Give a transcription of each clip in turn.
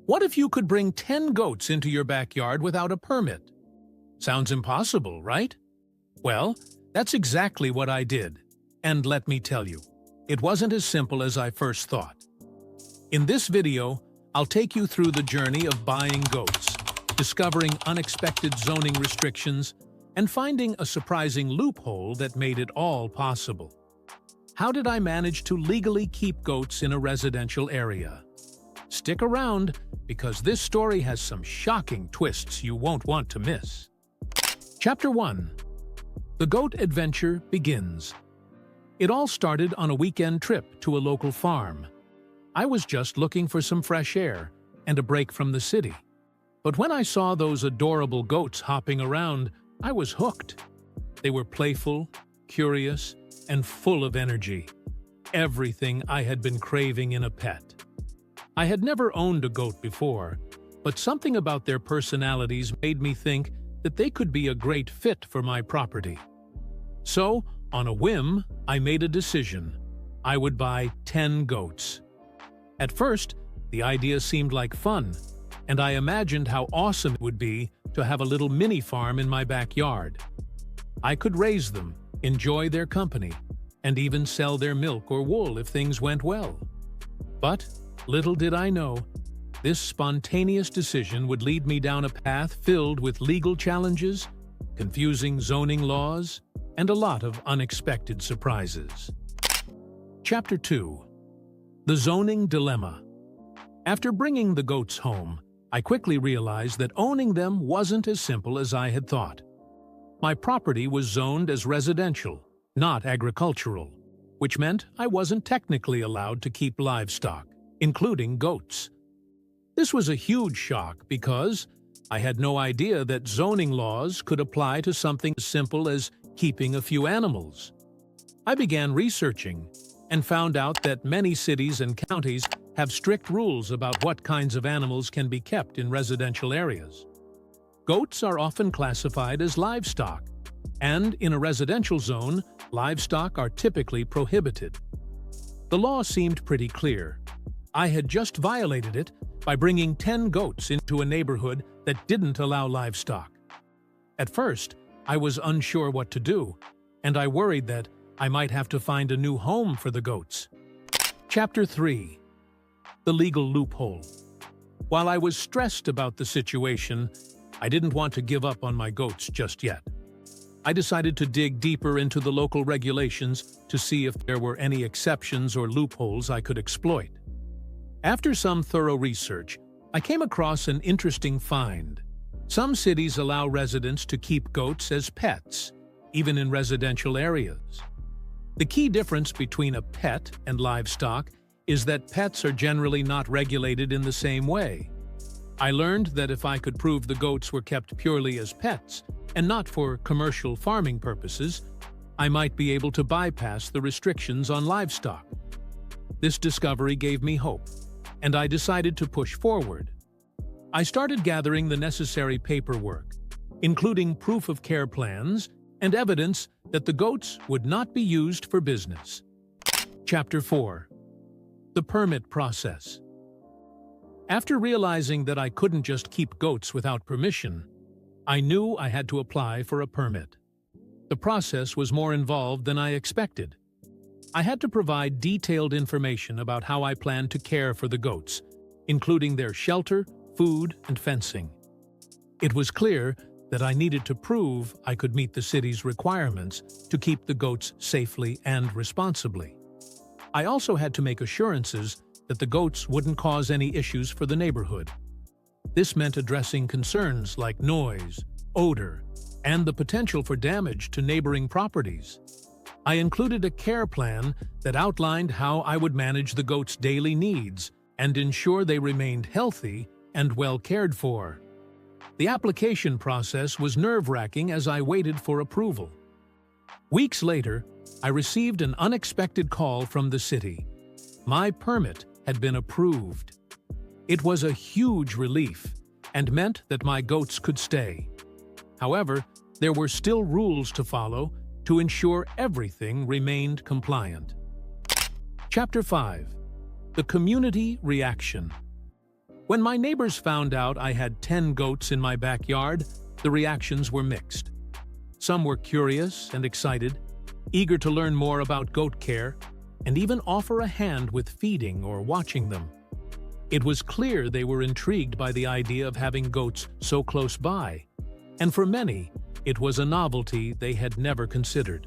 What if you could bring 10 goats into your backyard without a permit? Sounds impossible, right? Well, that's exactly what I did. And let me tell you, it wasn't as simple as I first thought. In this video, I'll take you through the journey of buying goats, discovering unexpected zoning restrictions, and finding a surprising loophole that made it all possible. How did I manage to legally keep goats in a residential area? Stick around, because this story has some shocking twists you won't want to miss. Chapter 1. The Goat Adventure begins. It all started on a weekend trip to a local farm. I was just looking for some fresh air and a break from the city. But when I saw those adorable goats hopping around, I was hooked. They were playful, curious, and full of energy. Everything I had been craving in a pet. I had never owned a goat before, but something about their personalities made me think that they could be a great fit for my property. So, on a whim, I made a decision. I would buy 10 goats. At first, the idea seemed like fun, and I imagined how awesome it would be to have a little mini farm in my backyard. I could raise them, enjoy their company, and even sell their milk or wool if things went well. But little did I know, this spontaneous decision would lead me down a path filled with legal challenges, confusing zoning laws, and a lot of unexpected surprises. Chapter 2. The Zoning Dilemma. After bringing the goats home, I quickly realized that owning them wasn't as simple as I had thought. My property was zoned as residential, not agricultural, which meant I wasn't technically allowed to keep livestock, including goats. This was a huge shock because I had no idea that zoning laws could apply to something as simple as keeping a few animals. I began researching and found out that many cities and counties have strict rules about what kinds of animals can be kept in residential areas. Goats are often classified as livestock, and in a residential zone, livestock are typically prohibited. The law seemed pretty clear. I had just violated it by bringing 10 goats into a neighborhood that didn't allow livestock. At first, I was unsure what to do, and I worried that I might have to find a new home for the goats. Chapter 3. The Legal Loophole. While I was stressed about the situation, I didn't want to give up on my goats just yet. I decided to dig deeper into the local regulations to see if there were any exceptions or loopholes I could exploit. After some thorough research, I came across an interesting find. Some cities allow residents to keep goats as pets, even in residential areas. The key difference between a pet and livestock is that pets are generally not regulated in the same way. I learned that if I could prove the goats were kept purely as pets and not for commercial farming purposes, I might be able to bypass the restrictions on livestock. This discovery gave me hope, and I decided to push forward. I started gathering the necessary paperwork, including proof of care plans and evidence that the goats would not be used for business. Chapter 4. The Permit Process. After realizing that I couldn't just keep goats without permission, I knew I had to apply for a permit. The process was more involved than I expected. I had to provide detailed information about how I planned to care for the goats, including their shelter, food, and fencing. It was clear that I needed to prove I could meet the city's requirements to keep the goats safely and responsibly. I also had to make assurances that the goats wouldn't cause any issues for the neighborhood. This meant addressing concerns like noise, odor, and the potential for damage to neighboring properties. I included a care plan that outlined how I would manage the goats' daily needs and ensure they remained healthy and well cared for. The application process was nerve-wracking as I waited for approval. Weeks later, I received an unexpected call from the city. My permit had been approved. It was a huge relief and meant that my goats could stay. However, there were still rules to follow to ensure everything remained compliant. Chapter 5. The Community Reaction. When my neighbors found out I had 10 goats in my backyard, the reactions were mixed. Some were curious and excited, eager to learn more about goat care, and even offer a hand with feeding or watching them. It was clear they were intrigued by the idea of having goats so close by, and for many, it was a novelty they had never considered.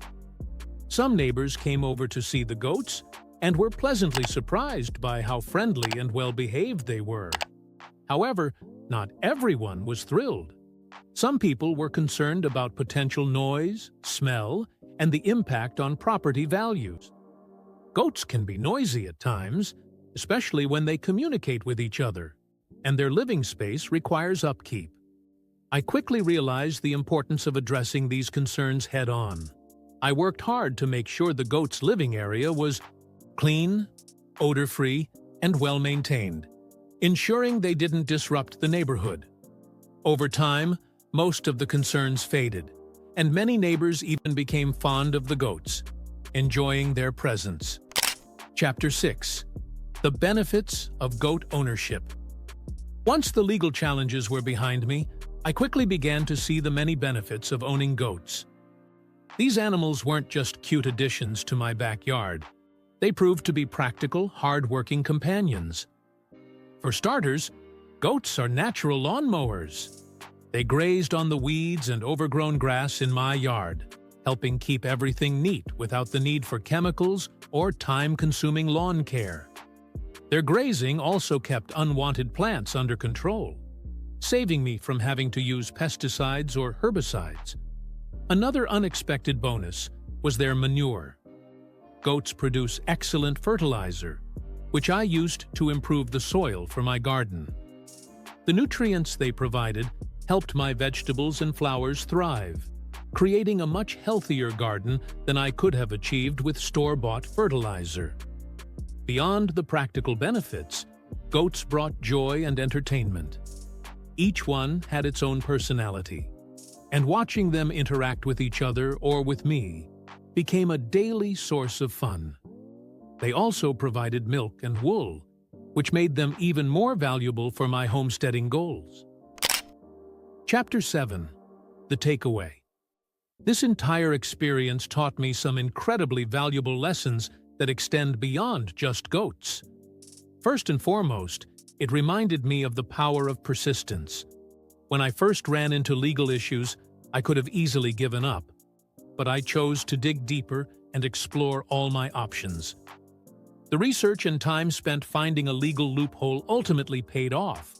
Some neighbors came over to see the goats and were pleasantly surprised by how friendly and well-behaved they were. However, not everyone was thrilled. Some people were concerned about potential noise, smell, and the impact on property values. Goats can be noisy at times, especially when they communicate with each other, and their living space requires upkeep. I quickly realized the importance of addressing these concerns head-on. I worked hard to make sure the goats' living area was clean, odor-free, and well-maintained, ensuring they didn't disrupt the neighborhood. Over time, most of the concerns faded, and many neighbors even became fond of the goats, enjoying their presence. Chapter 6. The Benefits of Goat Ownership. Once the legal challenges were behind me, I quickly began to see the many benefits of owning goats. These animals weren't just cute additions to my backyard. They proved to be practical, hard-working companions. For starters, goats are natural lawnmowers. They grazed on the weeds and overgrown grass in my yard, helping keep everything neat without the need for chemicals or time-consuming lawn care. Their grazing also kept unwanted plants under control, saving me from having to use pesticides or herbicides. Another unexpected bonus was their manure. Goats produce excellent fertilizer, which I used to improve the soil for my garden. The nutrients they provided helped my vegetables and flowers thrive, creating a much healthier garden than I could have achieved with store-bought fertilizer. Beyond the practical benefits, goats brought joy and entertainment. Each one had its own personality, and watching them interact with each other or with me became a daily source of fun. They also provided milk and wool, which made them even more valuable for my homesteading goals. Chapter 7. The Takeaway. This entire experience taught me some incredibly valuable lessons that extend beyond just goats. First and foremost, it reminded me of the power of persistence. When I first ran into legal issues, I could have easily given up, but I chose to dig deeper and explore all my options. The research and time spent finding a legal loophole ultimately paid off,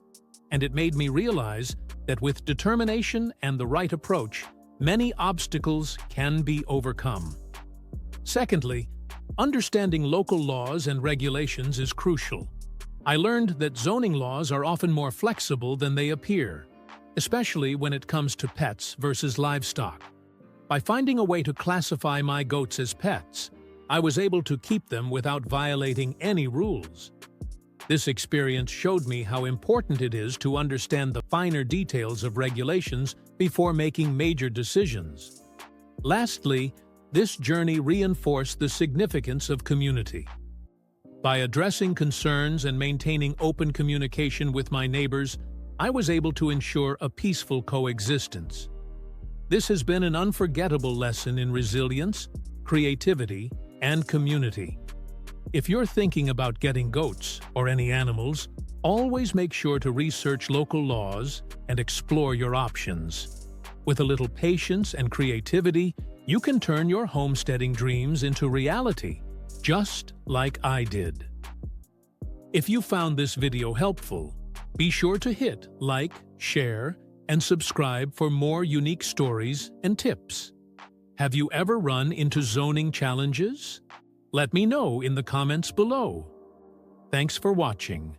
and it made me realize that with determination and the right approach, many obstacles can be overcome. Secondly, understanding local laws and regulations is crucial. I learned that zoning laws are often more flexible than they appear, especially when it comes to pets versus livestock. By finding a way to classify my goats as pets, I was able to keep them without violating any rules. This experience showed me how important it is to understand the finer details of regulations before making major decisions. Lastly, this journey reinforced the significance of community. By addressing concerns and maintaining open communication with my neighbors, I was able to ensure a peaceful coexistence. This has been an unforgettable lesson in resilience, creativity, and community. If you're thinking about getting goats or any animals, always make sure to research local laws and explore your options. With a little patience and creativity, you can turn your homesteading dreams into reality, just like I did. If you found this video helpful, be sure to hit like, share, and subscribe for more unique stories and tips. Have you ever run into zoning challenges? Let me know in the comments below. Thanks for watching.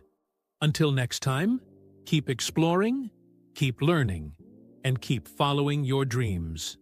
Until next time, keep exploring, keep learning, and keep following your dreams.